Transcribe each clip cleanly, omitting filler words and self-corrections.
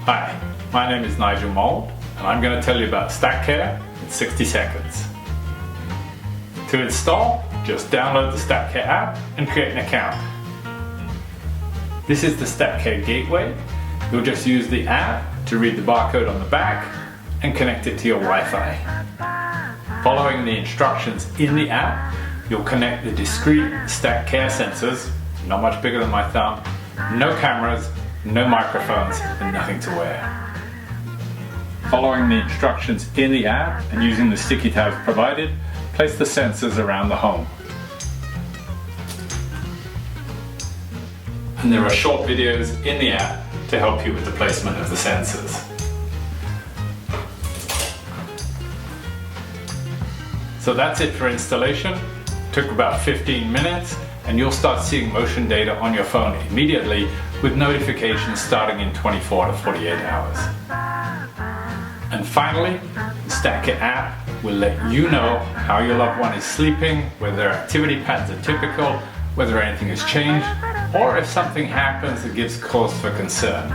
Hi, my name is Nigel Mould, and I'm going to tell you about StackCare in 60 seconds. To install, just download the StackCare app and create an account. This is the StackCare gateway. You'll just use the app to read the barcode on the back and connect it to your Wi-Fi. Following the instructions in the app, you'll connect the discrete StackCare sensors, not much bigger than my thumb, no cameras, no microphones, and nothing to wear. Following the instructions in the app and using the sticky tabs provided, place the sensors around the home. And there are short videos in the app to help you with the placement of the sensors. So that's it for installation. Took about 15 minutes, and you'll start seeing motion data on your phone immediately with notifications starting in 24 to 48 hours. And finally, the StackCare app will let you know how your loved one is sleeping, whether their activity patterns are typical, whether anything has changed, or if something happens that gives cause for concern.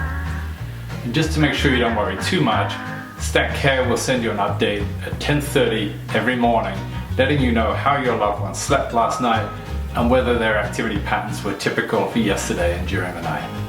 And just to make sure you don't worry too much, StackCare will send you an update at 10:30 every morning, letting you know how your loved one slept last night and whether their activity patterns were typical for yesterday and during the night.